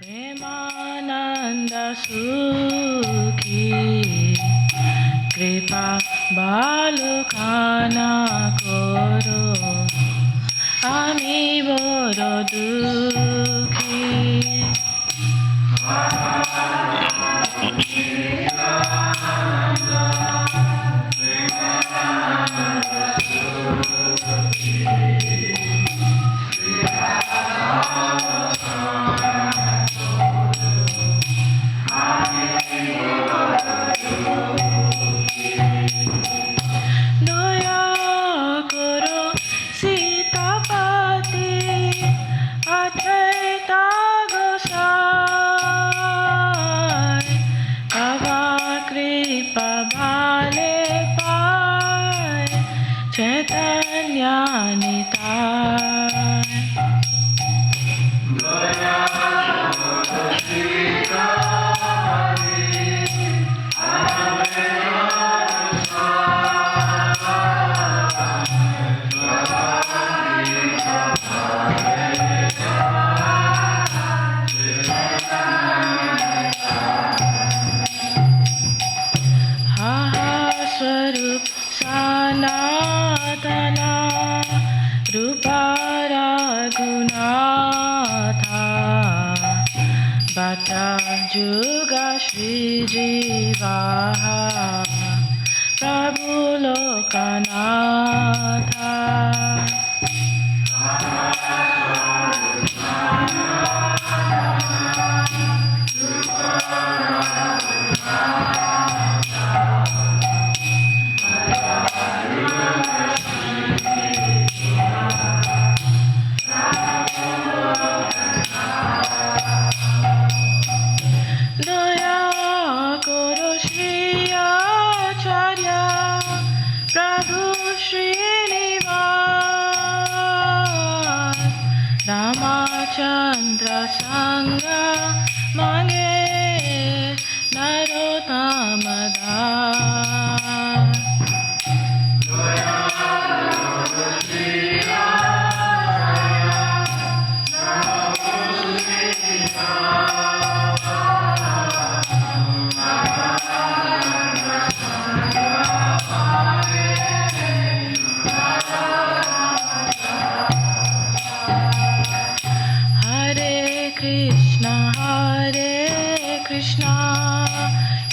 Premananda Sukhi Kripa Balukana Koro Ami Boro Dukhi Juga Shri Jivaha Prabhu Lokanatha Chandra Sangha Mange Narotamada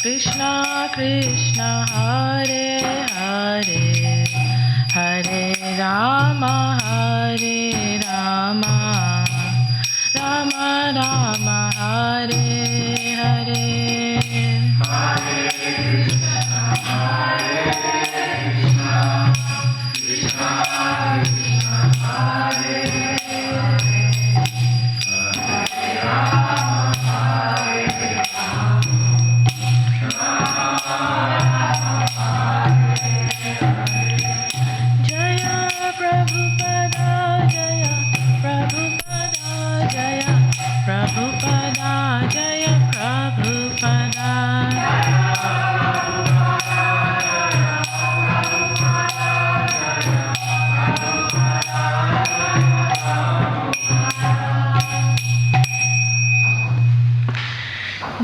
Krishna Krishna Hare Hare Hare Rama Hare Rama Rama Rama Hare Hare Hare Krishna Hare Krishna Krishna Krishna Hare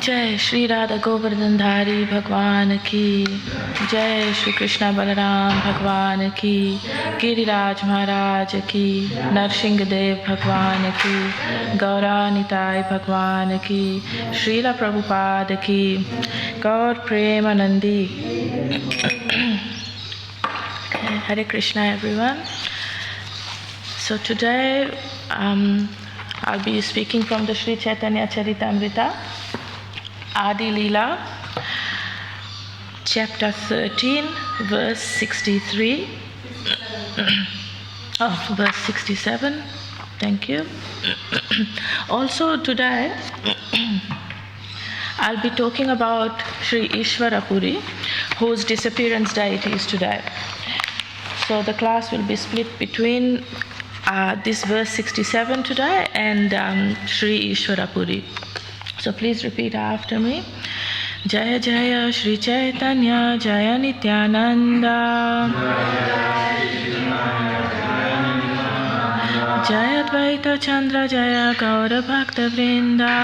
जय श्री राधा गोवर्धन धारी भगवान की जय, श्री कृष्णा बलराम भगवान की, गिरिराज महाराज की, नरसिंह देव भगवान की, गौरानिताय भगवान की, श्रीला प्रभुपाद की, गौर Premanandi. Hare Krishna everyone. So today I'll be speaking from the Sri Caitanya Caritamrita, Adi-lila, chapter 13, verse 63. Verse 67. Thank you. Also today, I'll be talking about Sri Ishwarapuri, whose disappearance deity is today. So the class will be split between this verse 67 today and Sri Ishwarapuri. So please repeat after me. Jaya Jaya Shri Chaitanya Jaya Nityananda Jaya Advaita Chandra Jaya Gaura Bhakta Vrinda.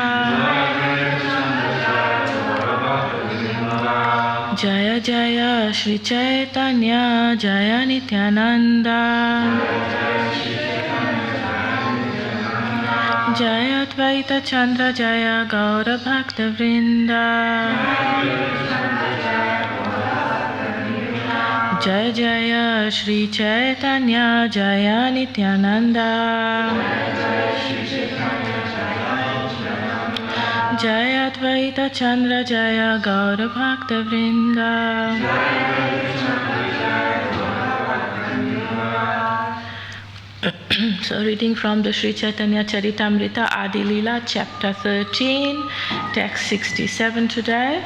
Jaya Jaya Shri Caitanya Jaya Nityananda. Jaya Advaita Chandra Jaya Gaura Bhakta Vrinda. Jaya Jaya Shri Caitanya Jaya Nityananda. Jaya Advaita Chandra Jaya Gaura Bhakta Vrinda. So reading from the Sri Caitanya Caritamrita, Adi-lila, chapter 13, text 67 today.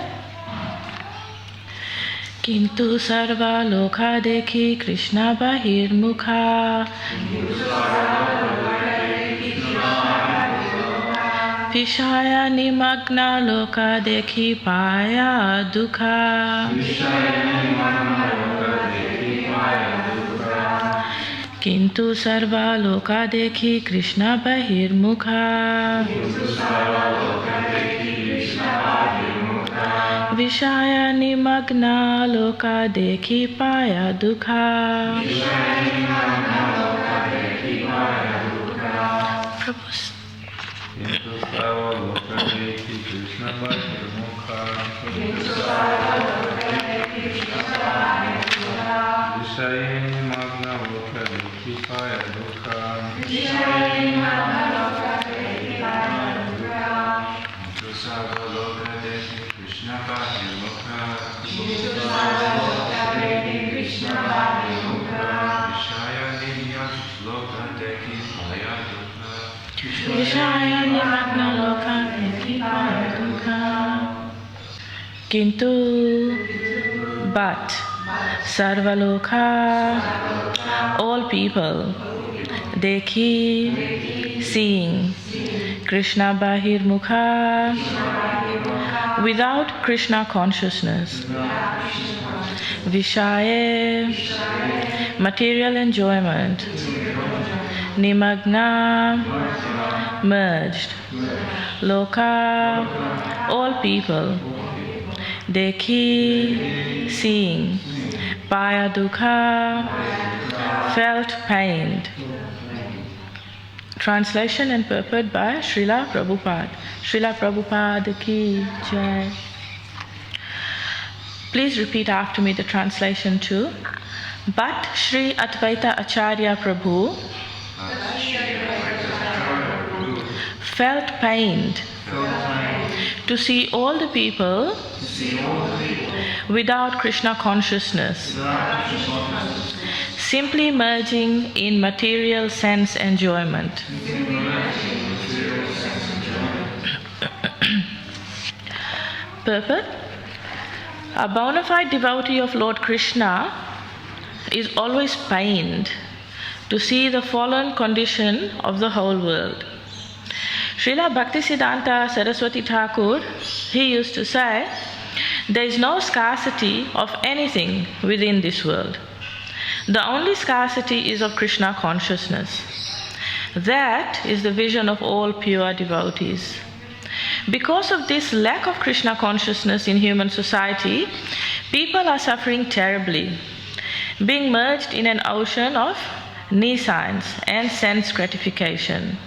Kintu sarva lokha dekhi Krishna bahir mukha. Vishaya nimagna loka dekhi paya dukha. Kintu sarva loka dekhi Krishna bahir mukha. Vishaya nimagna loka dekhi paya dukha. Prabhu. Kintu, but sarvaloka, all people, dekhi, seeing, Krishna bahir mukha, without Krishna consciousness, Vishaye, material enjoyment, Nimagna, merged, Loka, all people, Dekhi, seeing, Paya Dukha, felt pained. Translation and purport by Srila Prabhupada. Srila Prabhupada ki jai. Please repeat after me the translation too. But Sri Advaita Acharya Prabhu felt pained to see all the people without Krishna consciousness, simply merging in material sense enjoyment. Purport: a bona fide devotee of Lord Krishna is always pained to see the fallen condition of the whole world. Srila Bhaktisiddhanta Saraswati Thakur, he used to say, there is no scarcity of anything within this world. The only scarcity is of Krishna consciousness. That is the vision of all pure devotees. Because of this lack of Krishna consciousness in human society, people are suffering terribly, being merged in an ocean of nescience and sense gratification.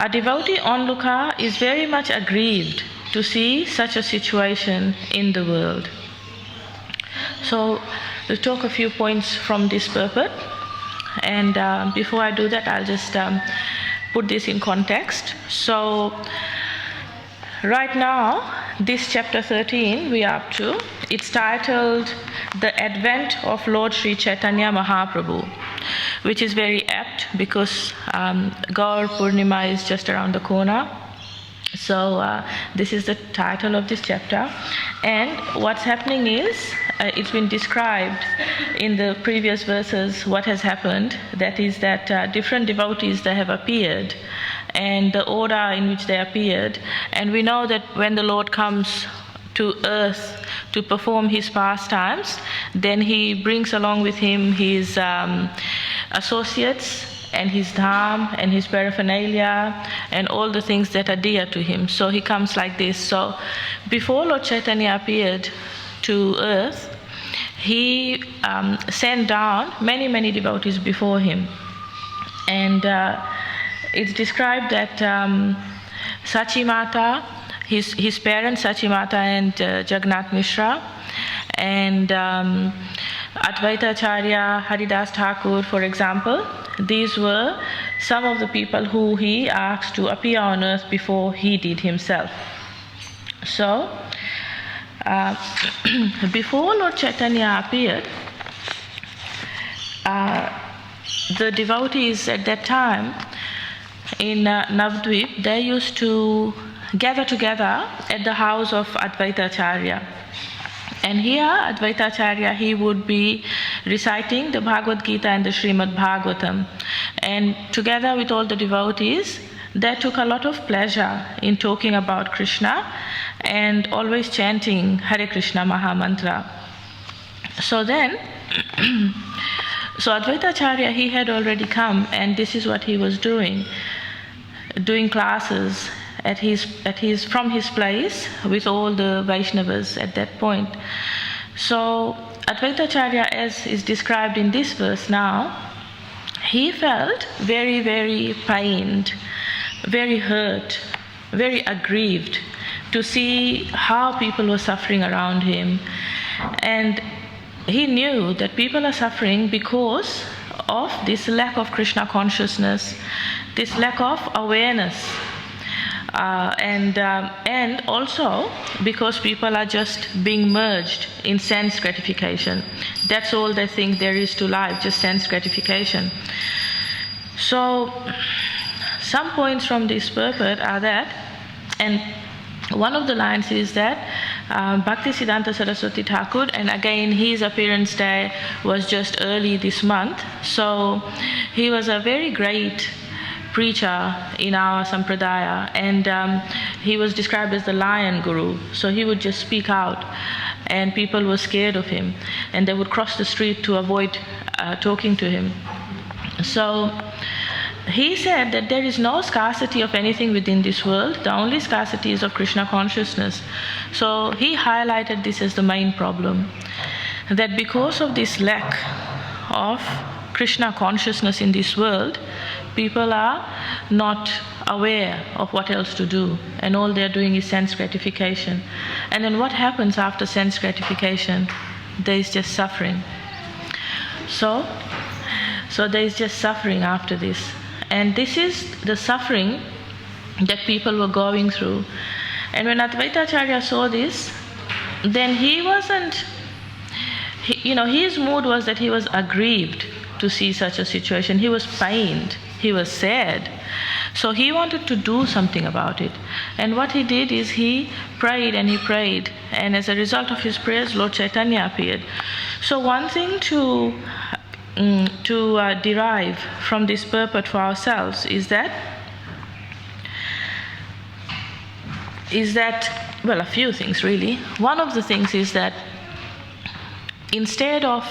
A devotee onlooker is very much aggrieved to see such a situation in the world. So, we'll talk a few points from this purport, and before I do that, I'll just put this in context. So, right now, this chapter 13 we are up to, it's titled The Advent of Lord Sri Chaitanya Mahaprabhu, which is very apt because Gaur Purnima is just around the corner. So this is the title of this chapter, and what's happening is it's been described in the previous verses what has happened. That is that different devotees, they have appeared and the order in which they appeared, and we know that when the Lord comes to earth to perform his pastimes, then he brings along with him his associates and his dham and his paraphernalia and all the things that are dear to him. So he comes like this. So before Lord Chaitanya appeared to earth, he sent down many, many devotees before him. And it's described that Sachi Mata, his parents, Sachi Mata and Jagannath Mishra, and Advaita Acharya, Haridas Thakur, for example, these were some of the people who he asked to appear on earth before he did himself. So, before Lord Chaitanya appeared, the devotees at that time in Navadvip, they used to gather together at the house of Advaita Acharya. And here, Advaita Acharya, he would be reciting the Bhagavad Gita and the Srimad Bhagavatam. And together with all the devotees, they took a lot of pleasure in talking about Krishna and always chanting Hare Krishna Maha Mantra. So then, so Advaita Acharya, he had already come, and this is what he was doing classes from his place with all the Vaishnavas at that point. So Advaita Acharya, as is described in this verse now, he felt very, very pained, very hurt, very aggrieved to see how people were suffering around him. And he knew that people are suffering because of this lack of Krishna consciousness, this lack of awareness. And also because people are just being merged in sense gratification. That's all they think there is to life, just sense gratification. So some points from this purport are that, and one of the lines is that Bhakti Siddhanta Saraswati Thakur, and again his appearance day was just early this month, so he was a very great preacher in our sampradaya, and he was described as the lion guru. So he would just speak out, and people were scared of him, and they would cross the street to avoid talking to him. So he said that there is no scarcity of anything within this world, the only scarcity is of Krishna consciousness. So he highlighted this as the main problem, that because of this lack of Krishna consciousness in this world, people are not aware of what else to do, and all they're doing is sense gratification. And then what happens after sense gratification? There is just suffering. So there is just suffering after this. And this is the suffering that people were going through. And when Advaita Acharya saw this, then he wasn't, his mood was that he was aggrieved to see such a situation. He was pained, he was sad. So he wanted to do something about it. And what he did is he prayed and he prayed. And as a result of his prayers, Lord Chaitanya appeared. So one thing to derive from this purport for ourselves is that, well, a few things really. One of the things is that instead of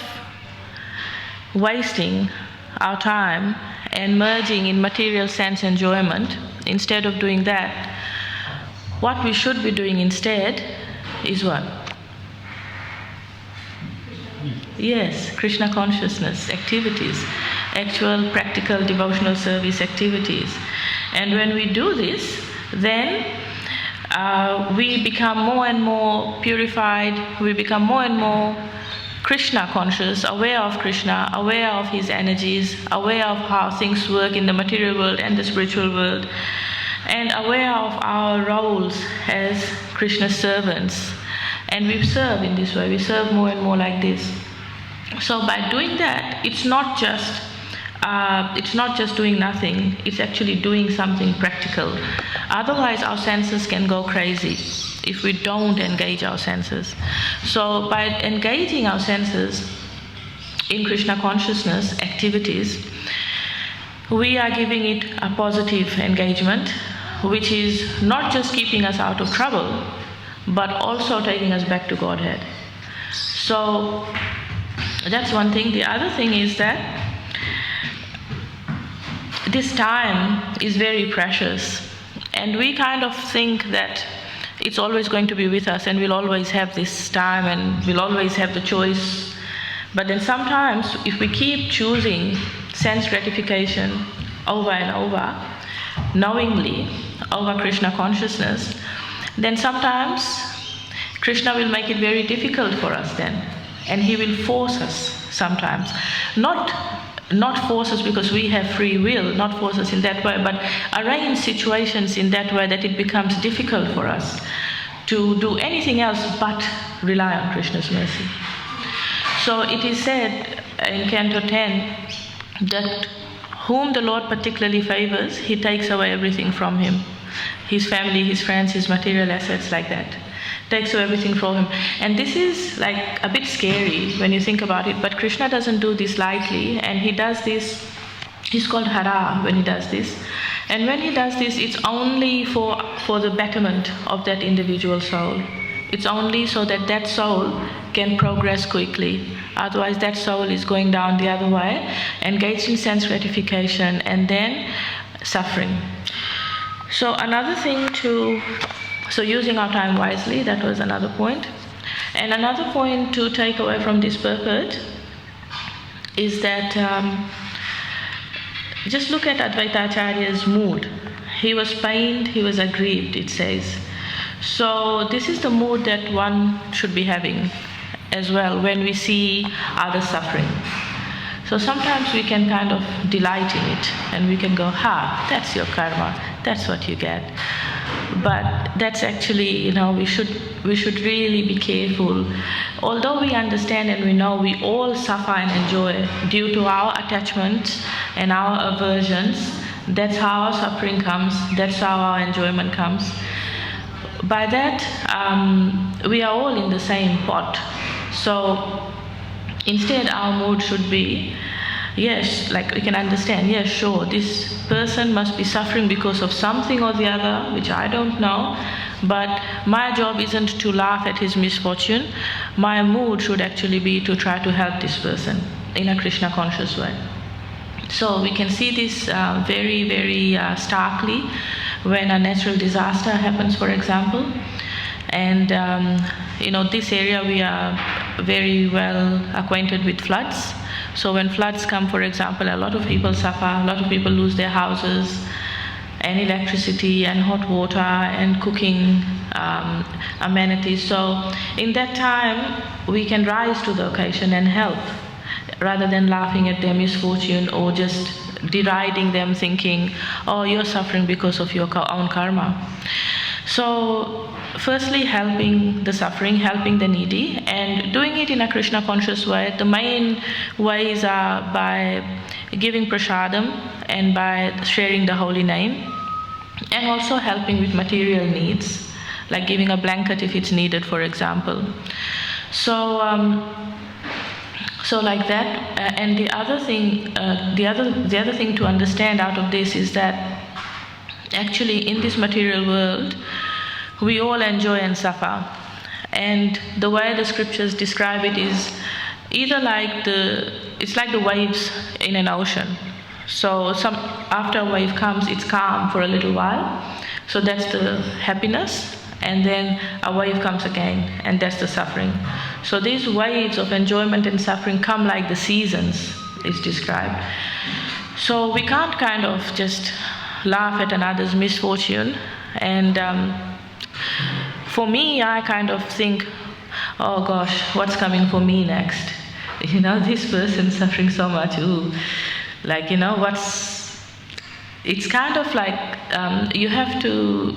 wasting our time and merging in material sense enjoyment, instead of doing that, what we should be doing instead is what? Yes, Krishna consciousness activities, actual practical devotional service activities. And when we do this, then we become more and more purified, we become more and more Krishna conscious, aware of Krishna, aware of his energies, aware of how things work in the material world and the spiritual world, and aware of our roles as Krishna's servants. And we serve in this way, we serve more and more like this. So by doing that, it's not just doing nothing, it's actually doing something practical. Otherwise our senses can go crazy if we don't engage our senses. So by engaging our senses in Krishna consciousness activities, we are giving it a positive engagement, which is not just keeping us out of trouble, but also taking us back to Godhead. So that's one thing. The other thing is that this time is very precious, and we kind of think that it's always going to be with us and we'll always have this time and we'll always have the choice. But then sometimes if we keep choosing sense gratification over and over, knowingly, over Krishna consciousness, then sometimes Krishna will make it very difficult for us then, and he will force us sometimes. Not force us because we have free will, not force us in that way, but arrange situations in that way that it becomes difficult for us to do anything else but rely on Krishna's mercy. So it is said in Canto 10 that whom the Lord particularly favors, he takes away everything from him. His family, his friends, his material assets, like that. Takes away everything from him. And this is like a bit scary when you think about it, but Krishna doesn't do this lightly, and he does this, he's called Hara when he does this. And when he does this, it's only for the betterment of that individual soul. It's only so that that soul can progress quickly. Otherwise that soul is going down the other way, engaged in sense gratification and then suffering. So another thing so using our time wisely, that was another point. And another point to take away from this purport is that just look at Advaita Acharya's mood. He was pained, he was aggrieved, it says. So this is the mood that one should be having as well when we see others suffering. So sometimes we can kind of delight in it and we can go, that's your karma, that's what you get. But that's actually, we should really be careful. Although we understand and we know we all suffer and enjoy due to our attachments and our aversions, that's how our suffering comes, that's how our enjoyment comes. By that, we are all in the same pot. So instead our mood should be, yes, like we can understand, yes, sure, this person must be suffering because of something or the other, which I don't know, but my job isn't to laugh at his misfortune. My mood should actually be to try to help this person in a Krishna conscious way. So we can see this very, very starkly when a natural disaster happens, for example. And this area we are very well acquainted with floods. So when floods come, for example, a lot of people suffer, a lot of people lose their houses, and electricity, and hot water, and cooking amenities. So in that time, we can rise to the occasion and help, rather than laughing at their misfortune or just deriding them, thinking, oh, you're suffering because of your own karma. So firstly, helping the suffering, helping the needy, and doing it in a Krishna conscious way. The main ways are by giving prasadam and by sharing the holy name, and also helping with material needs, like giving a blanket if it's needed, for example. So like that. And the other thing, the other thing to understand out of this is that actually in this material world, we all enjoy and suffer. And the way the scriptures describe it is either it's like the waves in an ocean. So after a wave comes, it's calm for a little while. So that's the happiness. And then a wave comes again, and that's the suffering. So these waves of enjoyment and suffering come like the seasons, is described. So we can't kind of just laugh at another's misfortune. And for me, I kind of think, oh gosh, what's coming for me next? This person's suffering so much. Ooh, it's kind of like we have to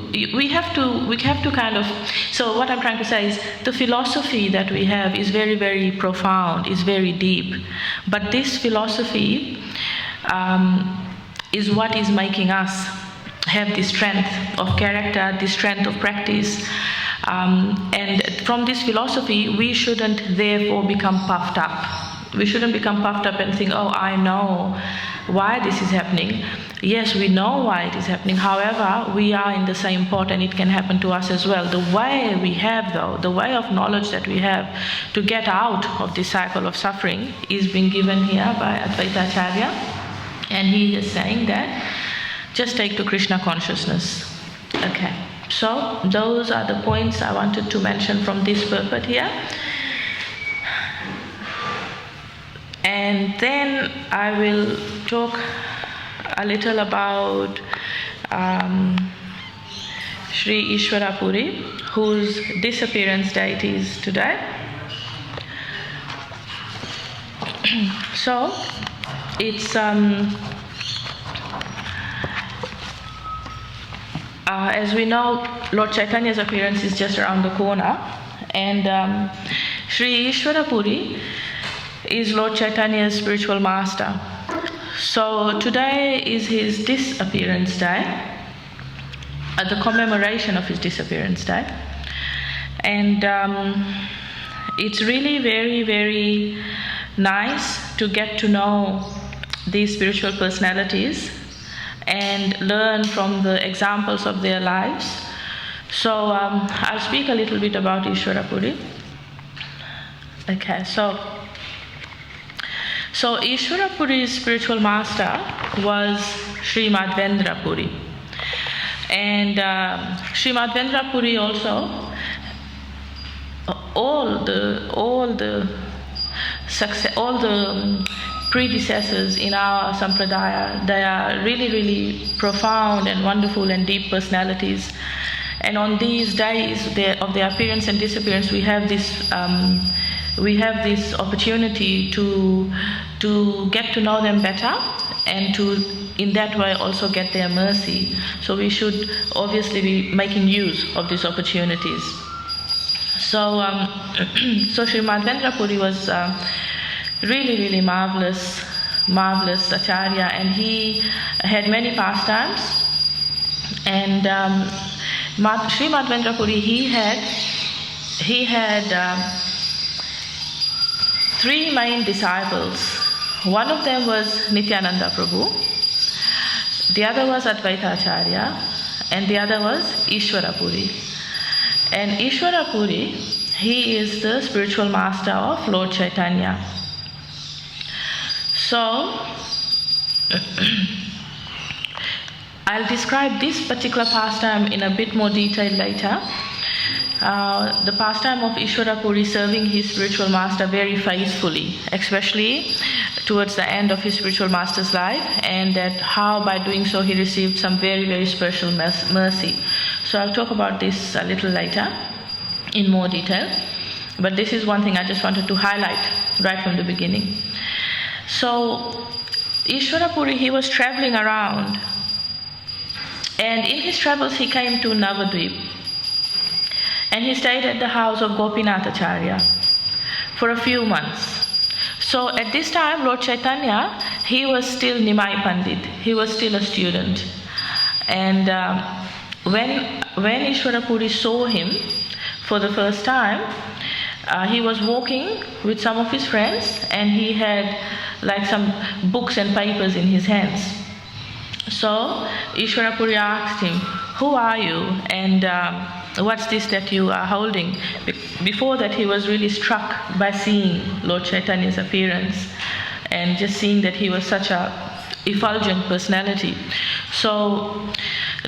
kind of. So what I'm trying to say is the philosophy that we have is very, very profound, is very deep. But this philosophy is what is making us have this strength of character, this strength of practice. And from this philosophy, we shouldn't therefore become puffed up. We shouldn't become puffed up and think, oh, I know why this is happening. Yes, we know why it is happening. However, we are in the same pot and it can happen to us as well. The way we have, though, the way of knowledge that we have to get out of this cycle of suffering is being given here by Advaita Acharya. And he is saying that just take to Krishna consciousness. Okay, so those are the points I wanted to mention from this purport here. And then I will talk a little about Sri Ishwara Puri, whose disappearance date is today. So it's as we know, Lord Chaitanya's appearance is just around the corner, and Sri Ishwara Puri is Lord Chaitanya's spiritual master. So today is his disappearance day, the commemoration of his disappearance day, and it's really very, very nice to get to know these spiritual personalities and learn from the examples of their lives. So I'll speak a little bit about Ishwara Puri. Okay, so Ishwara Puri's spiritual master was Sri Madhvendra Puri. And Sri Madhvendra Puri also, all the predecessors in our sampradaya, they are really, really profound and wonderful and deep personalities. And on these days of their appearance and disappearance, we have this opportunity to get to know them better, and to in that way also get their mercy. So we should obviously be making use of these opportunities. So Sri Madhvendra Puri was really, really marvelous acharya, and he had many pastimes. And Sri Madhvendra Puri, he had 3 main disciples. One of them was Nityananda Prabhu, the other was Advaita Acharya, and the other was Ishwara Puri. And Ishwara Puri, he is the spiritual master of Lord Chaitanya. So I'll describe this particular pastime in a bit more detail later. The pastime of Ishwara Puri serving his spiritual master very faithfully, especially towards the end of his spiritual master's life, and that how by doing so he received some very, very special mercy. So I'll talk about this a little later in more detail, but this is one thing I just wanted to highlight right from the beginning. So Ishwara Puri, he was traveling around, and in his travels he came to Navadvip, and he stayed at the house of Gopinath Acharya for a few months. So at this time, Lord Chaitanya, he was still Nimai Pandit, he was still a student. And when Ishwara Puri saw him for the first time, he was walking with some of his friends, and he had like some books and papers in his hands. So Ishwara Puri asked him, "Who are you? And what's this that you are holding?" Before that, he was really struck by seeing Lord Chaitanya's appearance and just seeing that he was such a effulgent personality. So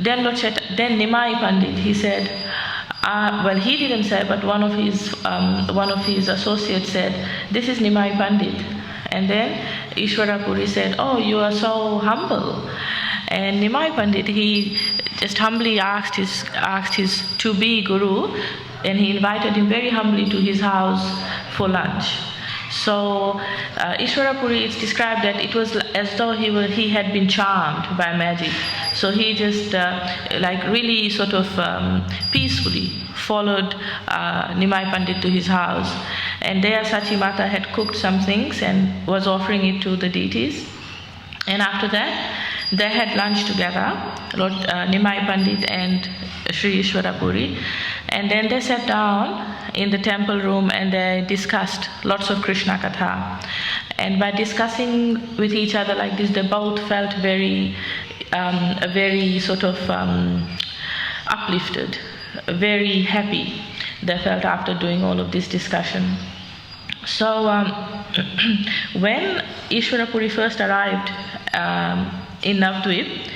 then Nimai Pandit, he said, well, he didn't say, but one of his associates said, "This is Nimai Pandit." And then Ishwara Puri said, "Oh, you are so humble." And Nimai Pandit, he just humbly asked his to-be guru, and he invited him very humbly to his house for lunch. So Ishwara Puri, it's described that it was as though he had been charmed by magic. So he just like really sort of peacefully followed Nimai Pandit to his house. And there Sachi Mata had cooked some things and was offering it to the deities. And after that, they had lunch together, Lord Nimai Pandit and Sri Ishwara Puri. And then they sat down in the temple room and they discussed lots of Krishna Katha. And by discussing with each other like this, they both felt very sort of uplifted, very happy they felt after doing all of this discussion. So when Ishwara Puri first arrived in Navdvip,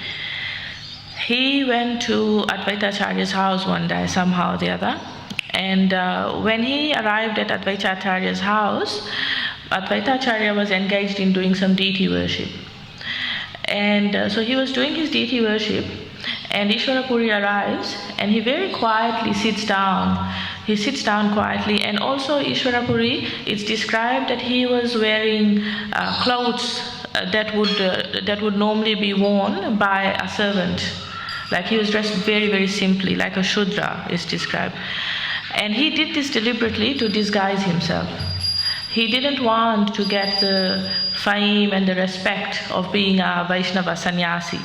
he went to Advaita Acharya's house one day, somehow or the other. And when he arrived at Advaita Acharya's house, Advaita Acharya was engaged in doing some deity worship. And so he was doing his deity worship, and Ishwarapuri arrives, and he very quietly sits down. He sits down quietly, and also Ishwarapuri, it's described that he was wearing clothes that would normally be worn by a servant. Like he was dressed very, very simply, like a Shudra is described. And he did this deliberately to disguise himself. He didn't want to get the fame and the respect of being a Vaishnava sannyasi.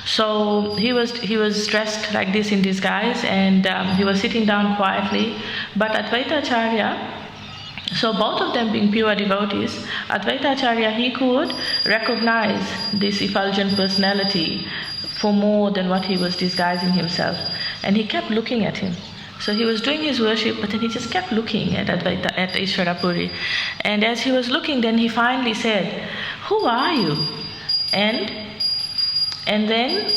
So he was dressed like this in disguise, and he was sitting down quietly. But Advaita Acharya, so both of them being pure devotees, Advaita Acharya, he could recognize this effulgent personality for more than what he was disguising himself. And he kept looking at him. So he was doing his worship, but then he just kept looking at Ishwarapuri. And as he was looking, then he finally said, "Who are you?" And then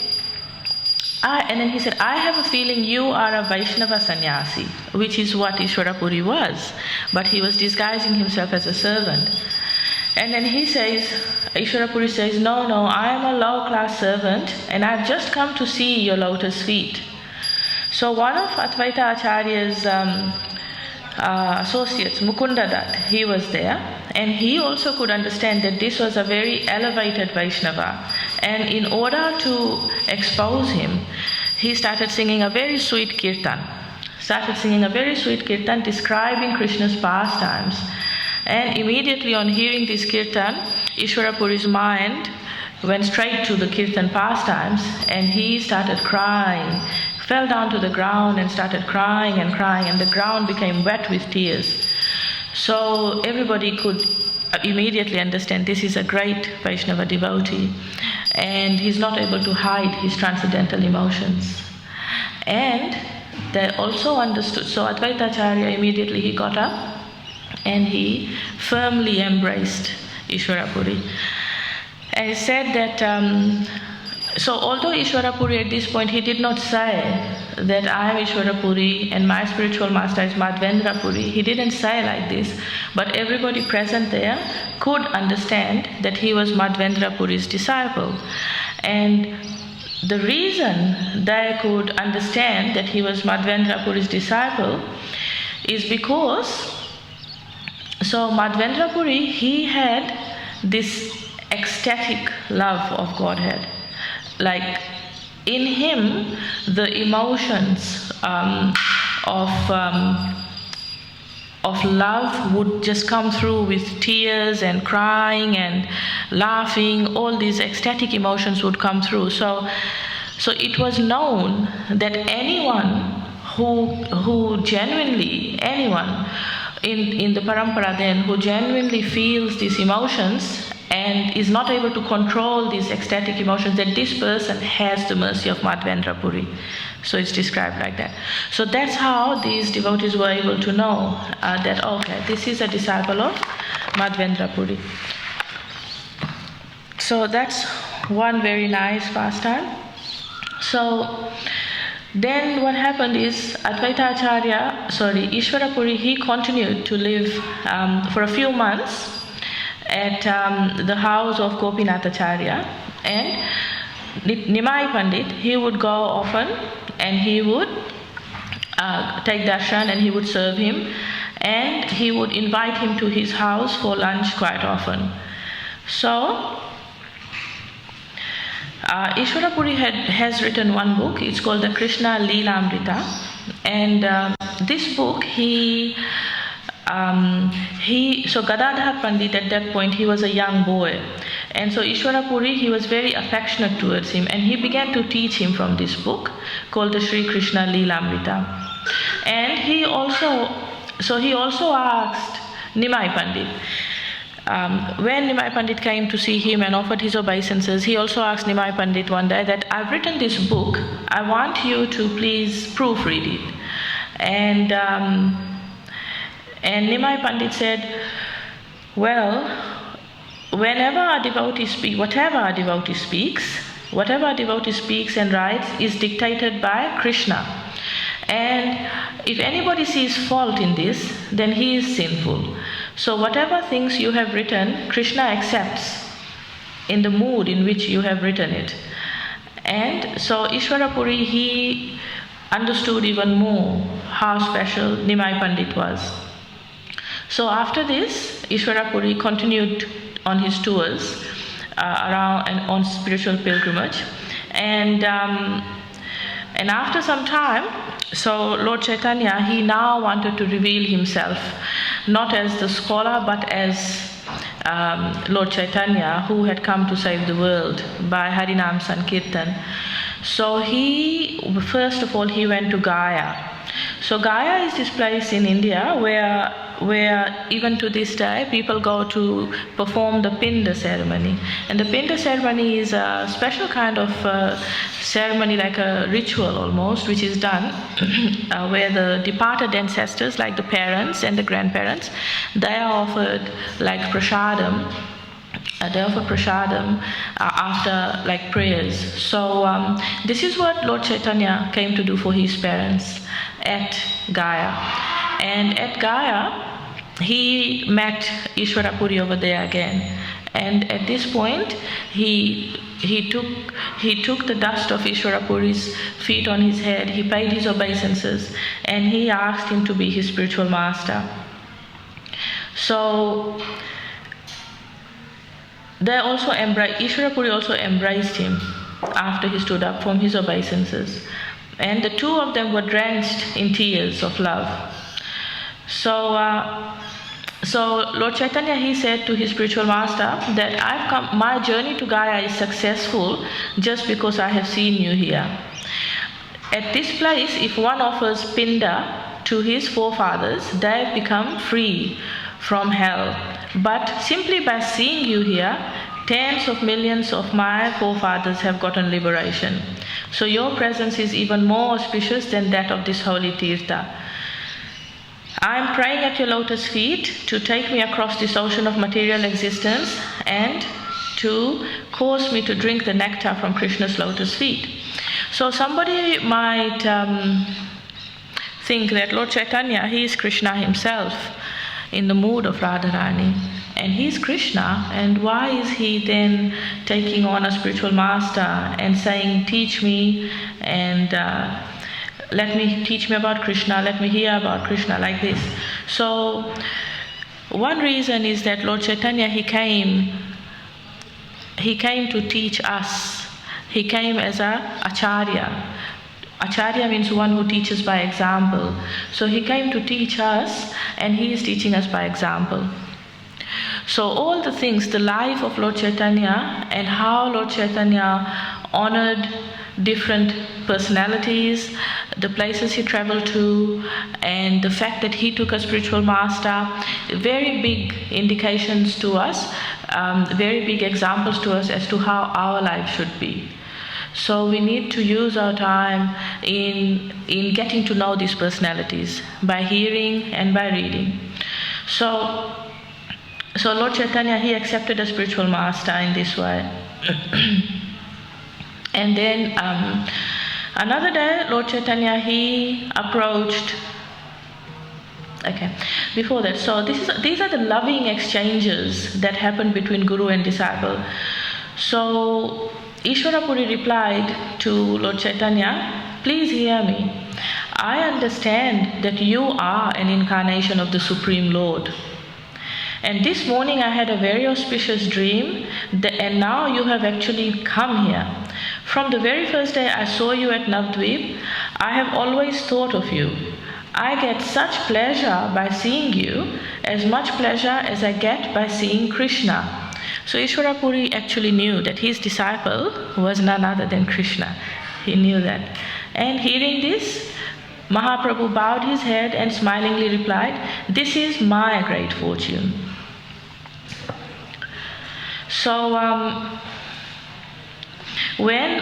he said, "I have a feeling you are a Vaishnava sannyasi," which is what Ishwarapuri was. But he was disguising himself as a servant. And then Ishwarapuri says, no, I am a low-class servant, and I've just come to see your lotus feet. So one of Advaita Acharya's associates, Mukunda Dutt, he was there, and he also could understand that this was a very elevated Vaishnava. And in order to expose him, he started singing a very sweet kirtan. Describing Krishna's pastimes. And immediately on hearing this kirtan, Ishwarapuri's mind went straight to the kirtan pastimes, and he started crying, fell down to the ground and started crying, and the ground became wet with tears. So everybody could immediately understand this is a great Vaishnava devotee, and he's not able to hide his transcendental emotions. And they also understood. So Advaita Acharya immediately he got up and he firmly embraced Ishwarapuri. And he said that, so although Ishwarapuri at this point, he did not say that I am Ishwarapuri and my spiritual master is Madhvendra Puri. He didn't say like this, but everybody present there could understand that he was Madhvendra Puri's disciple. And the reason they could understand that he was Madhvendra Puri's disciple is because, so Madhvendra Puri, he had this ecstatic love of Godhead. Like in him, the emotions of love would just come through with tears and crying and laughing. All these ecstatic emotions would come through. So it was known that anyone who genuinely, anyone in the parampara then, who genuinely feels these emotions and is not able to control these ecstatic emotions, that this person has the mercy of Madhvendra Puri. So it's described like that. So that's how these devotees were able to know that, okay, this is a disciple of Madhvendra Puri. So that's one very nice pastime. So then what happened is Ishwarapuri, he continued to live for a few months at the house of Gopinath Acharya, and Nimai Pandit, he would go often and he would take darshan and he would serve him, and he would invite him to his house for lunch quite often. So Ishwarapuri has written one book. It's called the Krishna Lilamrita, and this book so Gadadhar Pandit at that point, he was a young boy, and so Ishwarapuri, he was very affectionate towards him, and he began to teach him from this book called the Sri Krishna Lilamrita. And he also asked Nimai Pandit, when Nimai Pandit came to see him and offered his obeisances, he also asked Nimai Pandit one day that, I've written this book, I want you to please proofread it. And Nimai Pandit said, well, whenever a devotee speaks, whatever a devotee speaks and writes is dictated by Krishna. And if anybody sees fault in this, then he is sinful. So whatever things you have written, Krishna accepts in the mood in which you have written it. And so Ishwarapuri, he understood even more how special Nimai Pandit was. So after this, Ishwarapuri continued on his tours around and on spiritual pilgrimage. And after some time, so Lord Chaitanya, he now wanted to reveal himself, not as the scholar, but as Lord Chaitanya, who had come to save the world by Harinam Sankirtan. So first of all, he went to Gaya. So Gaya is this place in India where even to this day people go to perform the Pinda ceremony. And the Pinda ceremony is a special kind of ceremony, like a ritual almost, which is done where the departed ancestors, like the parents and the grandparents, they are offered like prasadam. They offer prasadam after like prayers. So this is what Lord Chaitanya came to do for his parents at Gaya. And at Gaya, he met Ishwarapuri over there again. And at this point, he took the dust of Ishwarapuri's feet on his head. He paid his obeisances, and he asked him to be his spiritual master. So Ishwarapuri also embraced him after he stood up from his obeisances. And the two of them were drenched in tears of love. So Lord Chaitanya, he said to his spiritual master that my journey to Gaya is successful just because I have seen you here. At this place, if one offers pinda to his forefathers, they have become free from hell. But simply by seeing you here, tens of millions of my forefathers have gotten liberation. So your presence is even more auspicious than that of this holy Tirtha. I am praying at your lotus feet to take me across this ocean of material existence and to cause me to drink the nectar from Krishna's lotus feet. So somebody might think that Lord Chaitanya, he is Krishna himself in the mood of Radharani. And he is Krishna, and why is he then taking on a spiritual master and saying, teach me and teach me about Krishna, let me hear about Krishna, like this. So one reason is that Lord Chaitanya, he came to teach us. He came as a acharya. Acharya means one who teaches by example. So he came to teach us, and he is teaching us by example. So all the things, the life of Lord Chaitanya and how Lord Chaitanya honored different personalities, the places he traveled to, and the fact that he took a spiritual master, very big indications to us, very big examples to us as to how our life should be. So we need to use our time in getting to know these personalities by hearing and by reading. So Lord Chaitanya, he accepted a spiritual master in this way. And then another day, Lord Chaitanya, he approached. Okay, before that, so these are the loving exchanges that happen between guru and disciple. So Ishwarapuri replied to Lord Chaitanya, please hear me. I understand that you are an incarnation of the Supreme Lord. And this morning I had a very auspicious dream, and now you have actually come here. From the very first day I saw you at Navdvip, I have always thought of you. I get such pleasure by seeing you, as much pleasure as I get by seeing Krishna. So Ishwarapuri actually knew that his disciple was none other than Krishna. He knew that. And hearing this, Mahaprabhu bowed his head and smilingly replied, this is my great fortune. So after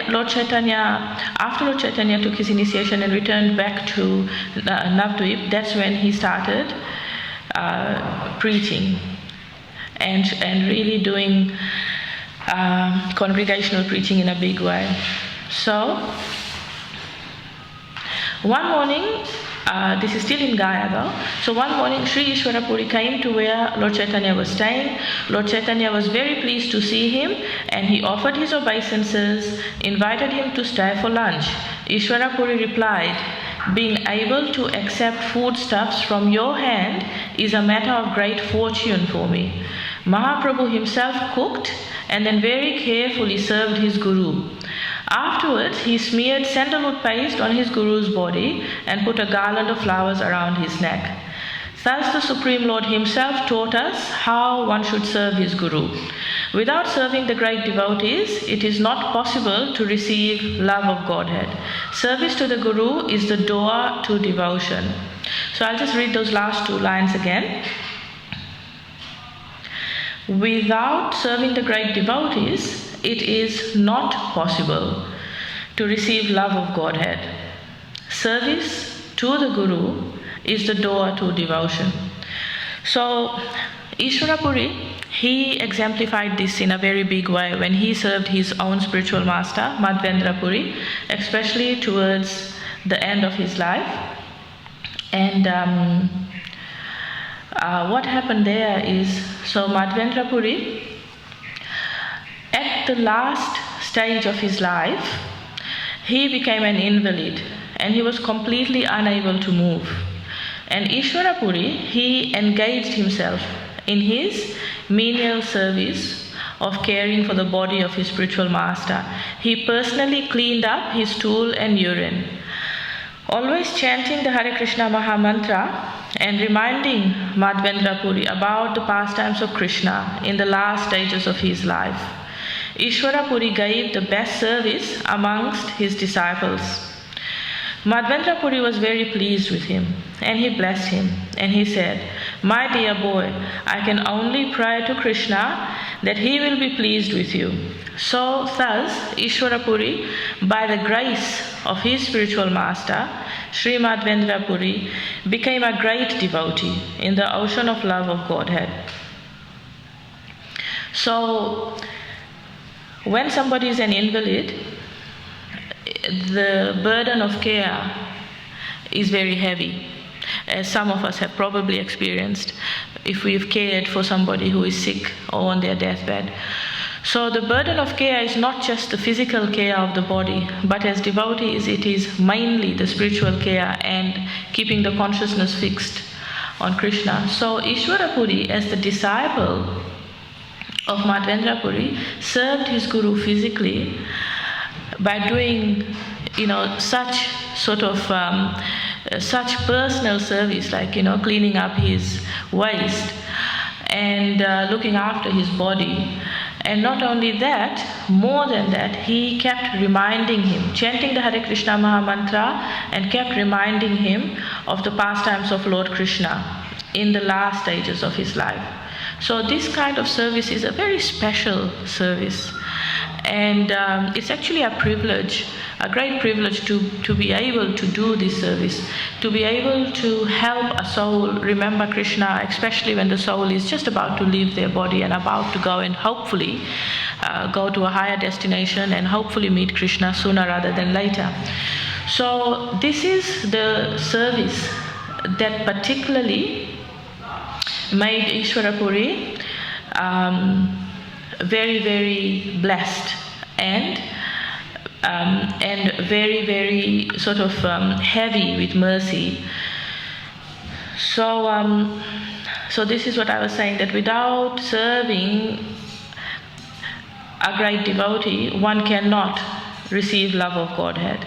Lord Chaitanya took his initiation and returned back to Navdvip, that's when he started preaching. and really doing congregational preaching in a big way. So, one morning, this is still in Gaya though. So one morning, Sri Ishwarapuri came to where Lord Caitanya was staying. Lord Caitanya was very pleased to see him, and he offered his obeisances, invited him to stay for lunch. Ishwarapuri replied, "Being able to accept foodstuffs from your hand is a matter of great fortune for me." Mahaprabhu himself cooked and then very carefully served his guru. Afterwards, he smeared sandalwood paste on his guru's body and put a garland of flowers around his neck. Thus, the Supreme Lord himself taught us how one should serve his guru. Without serving the great devotees, it is not possible to receive love of Godhead. Service to the guru is the door to devotion. So I'll just read those last two lines again. Without serving the great devotees, it is not possible to receive love of Godhead. Service to the Guru is the door to devotion. So, Ishwarapuri, he exemplified this in a very big way when he served his own spiritual master, Madhvendra Puri, especially towards the end of his life. And what happened there is, so Madhvendra Puri, at the last stage of his life, he became an invalid and he was completely unable to move. And Ishwarapuri, he engaged himself in his menial service of caring for the body of his spiritual master. He personally cleaned up his stool and urine, always chanting the Hare Krishna Maha Mantra and reminding Madhvendra Puri about the pastimes of Krishna in the last stages of his life. Ishwarapuri gave the best service amongst his disciples. Madhvendra Puri was very pleased with him, and he blessed him, and he said, "My dear boy, I can only pray to Krishna that he will be pleased with you." So thus, Ishwarapuri, by the grace of his spiritual master, Sri Madhvendra Puri, became a great devotee in the ocean of love of Godhead. So, when somebody is an invalid, the burden of care is very heavy, as some of us have probably experienced if we've cared for somebody who is sick or on their deathbed. So the burden of care is not just the physical care of the body, but as devotees it is mainly the spiritual care and keeping the consciousness fixed on Krishna. So Ishwarapuri, as the disciple of Madhvendra Puri, served his guru physically by doing, such sort of such personal service, like cleaning up his waste and looking after his body. And not only that, more than that, he kept reminding him, chanting the Hare Krishna Maha Mantra, and kept reminding him of the pastimes of Lord Krishna in the last stages of his life. So this kind of service is a very special service. And it's actually a privilege, a great privilege to be able to do this service, to be able to help a soul remember Krishna, especially when the soul is just about to leave their body and about to go and hopefully go to a higher destination and hopefully meet Krishna sooner rather than later. So this is the service that particularly made Ishwarapuri very, very blessed and very, very sort of heavy with mercy. So, so this is what I was saying, that without serving a great devotee, one cannot receive love of Godhead.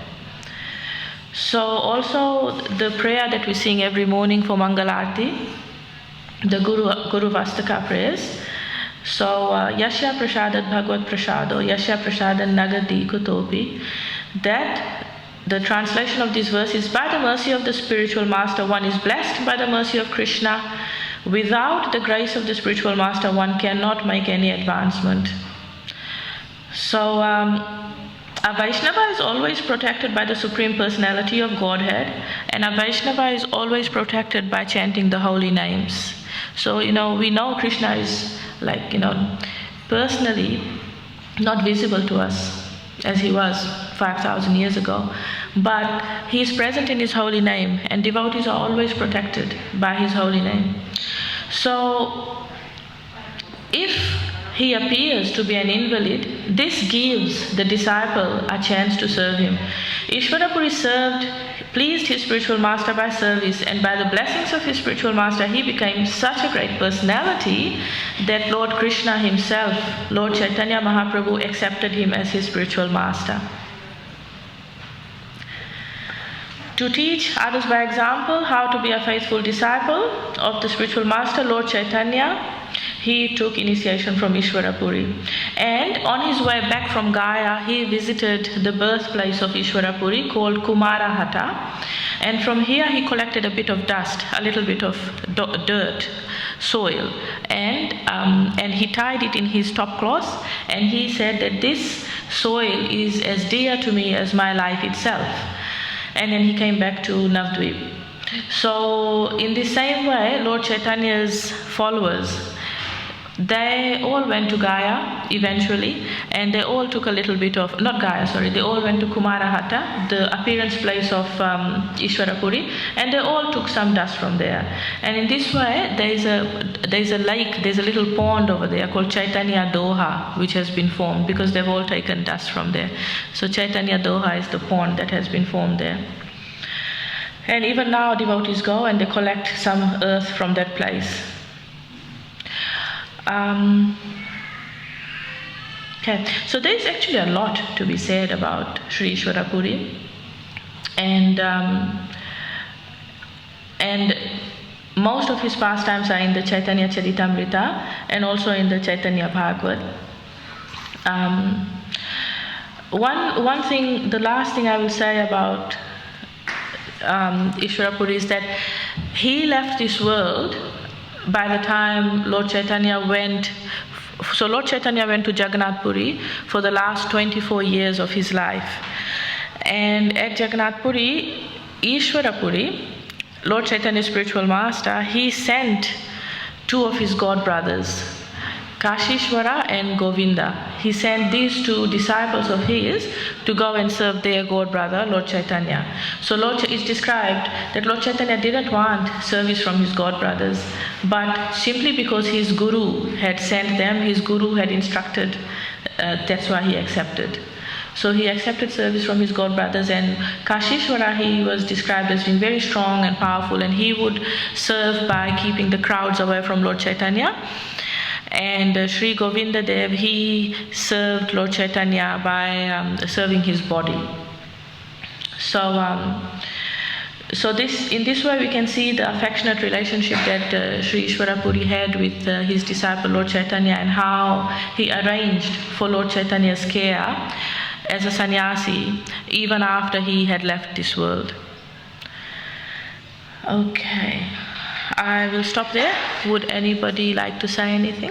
So also the prayer that we sing every morning for Mangalarti, the Guru Vastaka prayers. So, Yasya Prasadat Bhagavad Prasado, Yasya Prasadan Nagadi Kutopi, that the translation of this verse is, by the mercy of the spiritual master, one is blessed by the mercy of Krishna. Without the grace of the spiritual master, one cannot make any advancement. So, a Vaishnava is always protected by the Supreme Personality of Godhead, and a Vaishnava is always protected by chanting the holy names. So, we know Krishna is like, personally not visible to us as he was 5,000 years ago, but he is present in his holy name, and devotees are always protected by his holy name. So if he appears to be an invalid, this gives the disciple a chance to serve him. Ishwarapuri pleased his spiritual master by service, and by the blessings of his spiritual master, he became such a great personality that Lord Krishna himself, Lord Chaitanya Mahaprabhu, accepted him as his spiritual master. To teach others by example how to be a faithful disciple of the spiritual master, Lord Chaitanya, he took initiation from Ishwarapuri. And on his way back from Gaya, he visited the birthplace of Ishwarapuri called Kumarahata. And from here he collected a bit of dust, a little bit of dirt, soil, and he tied it in his top cloth, and he said that this soil is as dear to me as my life itself. And then he came back to Navadvip. So in the same way, Lord Chaitanya's followers, they all went to Gaya eventually, and they all took a little bit of, they all went to Kumarahata, the appearance place of Ishwarapuri, and they all took some dust from there. And in this way, there's a lake, there's a little pond over there called Caitanya Doha, which has been formed because they've all taken dust from there. So Caitanya Doha is the pond that has been formed there. And even now devotees go and they collect some earth from that place. Okay, so there is actually a lot to be said about Sri Ishwarapuri, and most of his pastimes are in the Caitanya Caritamrita and also in the Chaitanya Bhagavat. One thing, the last thing I will say about Ishwarapuri is that he left this world by the time Lord Chaitanya went. So Lord Chaitanya went to Jagannath Puri for the last 24 years of his life. And at Jagannath Puri, Ishwarapuri, Lord Chaitanya's spiritual master, he sent two of his god brothers, Kashishvara and Govinda. He sent these two disciples of his to go and serve their god brother, Lord Chaitanya. So it's described that Lord Chaitanya didn't want service from his god brothers, but simply because his guru had sent them, his guru had instructed, that's why he accepted. So he accepted service from his god brothers, and Kashishvara, he was described as being very strong and powerful, and he would serve by keeping the crowds away from Lord Chaitanya. And Sri Govinda Dev, he served Lord Chaitanya by serving his body. So in this way we can see the affectionate relationship that Sri Ishwarapuri had with his disciple Lord Chaitanya, and how he arranged for Lord Chaitanya's care as a sannyasi even after he had left this world. Okay, I will stop there. Would anybody like to say anything?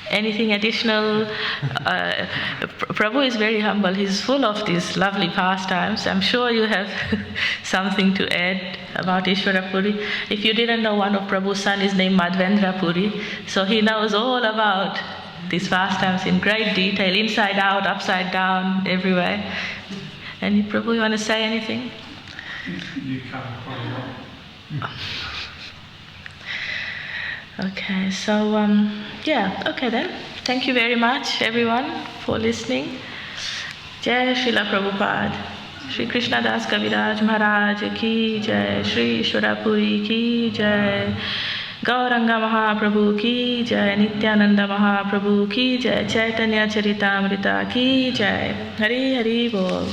Anything additional? Prabhu is very humble. He's full of these lovely pastimes. I'm sure you have something to add about Ishwarapuri. If you didn't know, one of Prabhu's son is named Madhvendra Puri. So he knows all about these pastimes in great detail, inside out, upside down, everywhere. And Prabhu, you want to say anything? You covered quite a lot. Okay, so okay then. Thank you very much, everyone, for listening. Jai Srila Prabhupada. Shri Krishna Das Kaviraj Maharaj ki jai. Shri Ishwarapuri ki jai. Gauranga Mahaprabhu ki jai. Nityananda Mahaprabhu ki jai. Caitanya Caritamrita ki jai. Hari Hari Bol.